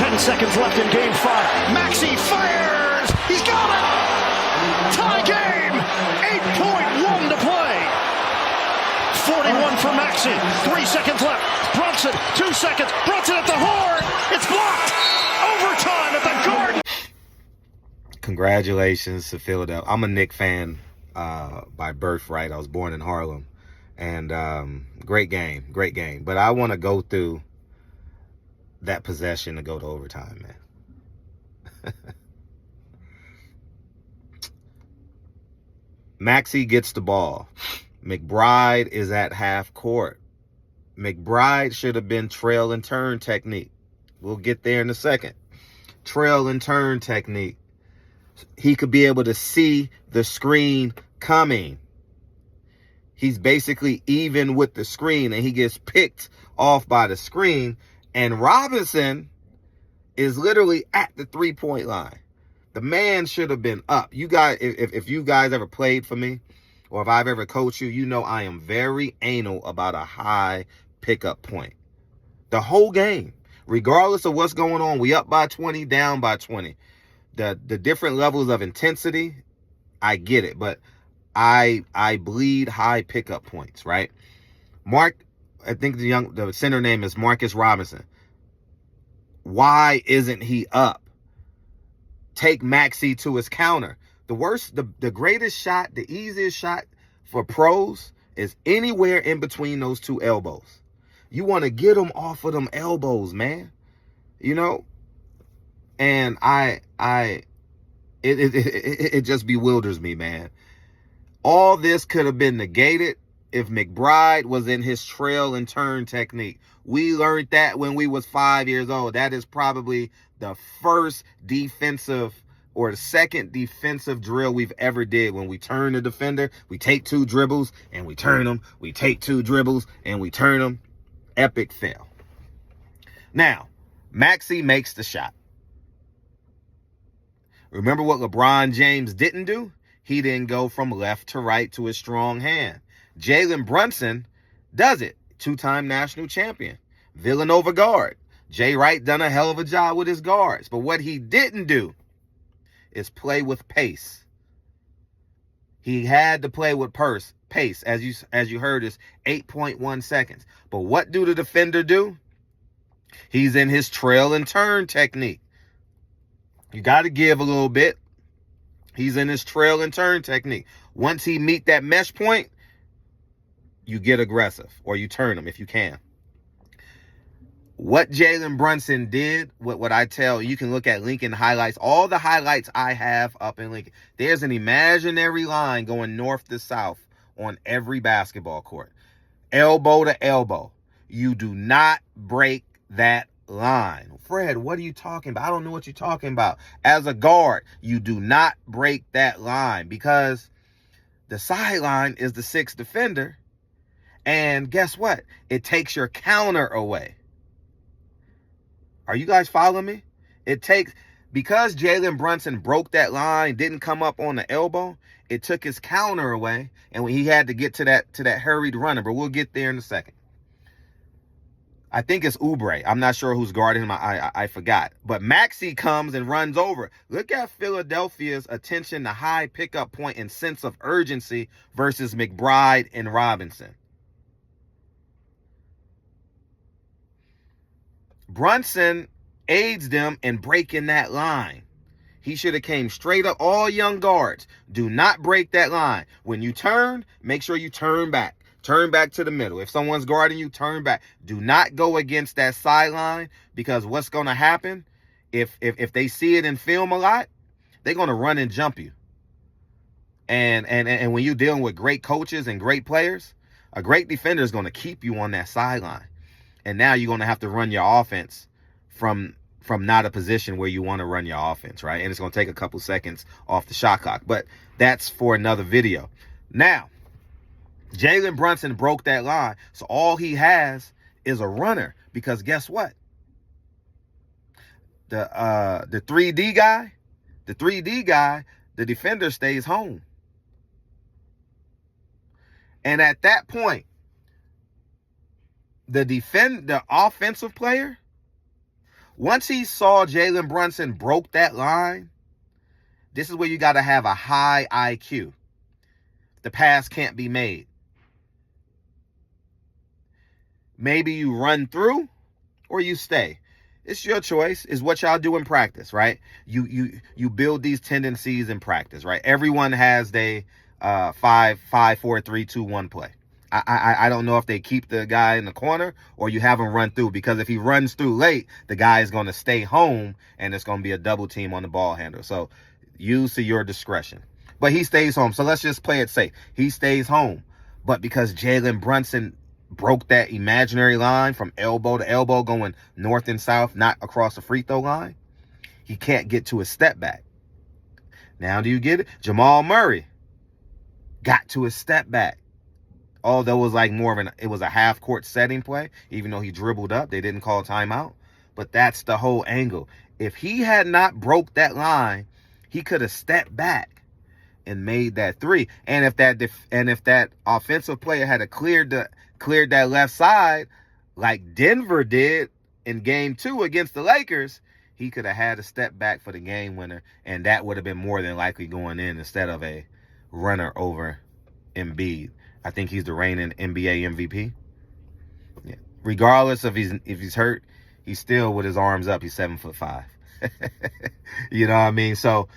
10 seconds left in game 5. Maxey fires. He's got it. Tie game. 8.1 to play. 41 for Maxey. 3 seconds left. Brunson, 2 seconds. Brunson at the horn. It's blocked. Overtime at the Garden. Congratulations to Philadelphia. I'm a Knicks fan by birthright. I was born in Harlem. And great game. But I want to go through that possession to go to overtime, man. Maxey gets the ball. McBride is at half court. McBride should have been trail and turn technique. We'll get there in a second. Trail and turn technique. He could be able to see the screen coming. He's basically even with the screen, and he gets picked off by the screen. And Robinson is literally at the three-point line. The man should have been up. You guys, if you guys ever played for me, or if I've ever coached you, you know I am very anal about a high pickup point. The whole game, regardless of what's going on, we up by 20, down by 20. The different levels of intensity, I get it, but I bleed high pickup points, right? I think the center name is Marcus Robinson. Why isn't he up? Take Maxey to his counter. The greatest shot, the easiest shot for pros is anywhere in between those two elbows. You want to get them off of them elbows, man. You know? And it just bewilders me, man. All this could have been negated if McBride was in his trail and turn technique. We learned that when we was 5 years old. That is probably the first defensive or the second defensive drill we've ever did. When we turn the defender, we take 2 dribbles and we turn them. We take 2 dribbles and we turn them. Epic fail. Now, Maxey makes the shot. Remember what LeBron James didn't do? He didn't go from left to right to his strong hand. Jalen Brunson does it. 2-time national champion. Villanova guard. Jay Wright done a hell of a job with his guards. But what he didn't do is play with pace. He had to play with pace. As you heard, is 8.1 seconds. But what do the defender do? He's in his trail and turn technique. You got to give a little bit. He's in his trail and turn technique. Once he meet that mesh point, you get aggressive, or you turn him if you can. What Jalen Brunson did, what I tell you, can look at Lincoln highlights. All the highlights I have up in Lincoln. There's an imaginary line going north to south on every basketball court. Elbow to elbow. You do not break that line. Fred, what are you talking about? I don't know what you're talking about. As a guard, you do not break that line, because the sideline is the 6th defender. And guess what? It takes your counter away. Are you guys following me? Because Jalen Brunson broke that line, didn't come up on the elbow, it took his counter away, and he had to get to that hurried runner. But we'll get there in a second. I think it's Oubre. I'm not sure who's guarding him. I forgot. But Maxey comes and runs over. Look at Philadelphia's attention to high pickup point and sense of urgency versus McBride and Robinson. Brunson aids them in breaking that line. He should have came straight up. All young guards, do not break that line. When you turn, make sure you turn back. Turn back to the middle. If someone's guarding you, turn back. Do not go against that sideline, because what's going to happen, if they see it in film a lot, they're going to run and jump you. And when you're dealing with great coaches and great players, a great defender is going to keep you on that sideline. And now you're going to have to run your offense from not a position where you want to run your offense, right? And it's going to take a couple seconds off the shot clock. But that's for another video. Now, Jalen Brunson broke that line, so all he has is a runner, because guess what? The 3D guy, the defender stays home. And at that point, the offensive player Once he saw Jalen Brunson broke that line, this is where you got to have a high IQ. The pass can't be made. Maybe you run through or you stay. It's your choice. It's what y'all do in practice, right? You build these tendencies in practice, right? Everyone has their 5-4-3-2-1 play. I don't know if they keep the guy in the corner or you have him run through, because if he runs through late, the guy is going to stay home and it's going to be a double team on the ball handler. So use to your discretion. But he stays home. So let's just play it safe. He stays home. But because Jalen Brunson broke that imaginary line from elbow to elbow going north and south, not across the free throw line, he can't get to his step back. Now do you get it? Jamal Murray got to his step back. Although it was like it was a half court setting play, even though he dribbled up, they didn't call timeout. But that's the whole angle. If he had not broke that line, he could have stepped back and made that three. And if that offensive player had cleared that left side like Denver did in game 2 against the Lakers, he could have had a step back for the game winner, and that would have been more than likely going in instead of a runner over Embiid. I think he's the reigning NBA MVP. Yeah. Regardless of if he's hurt, he's still with his arms up. He's 7'5". You know what I mean? So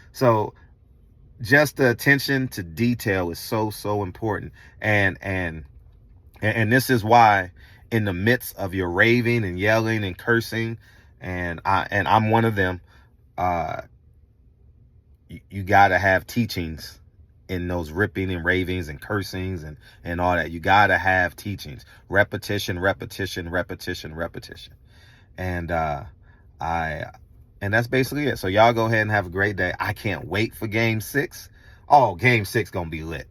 just the attention to detail is so important. And this is why, in the midst of your raving and yelling and cursing, and I'm one of them, you gotta have teachings in those ripping and ravings and cursings and all that. You gotta have teachings. Repetition. And that's basically it. So y'all go ahead and have a great day. I can't wait for game 6. Oh, game 6 gonna be lit.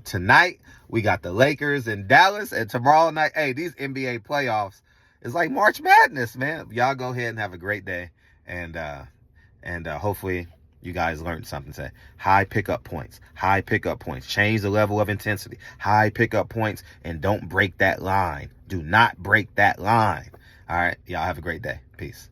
Tonight, we got the Lakers in Dallas, and tomorrow night, hey, these NBA playoffs is like March Madness, man. Y'all go ahead and have a great day, and hopefully you guys learned something today. High pickup points. Change the level of intensity. High pickup points, and don't break that line. Do not break that line. All right, y'all have a great day. Peace.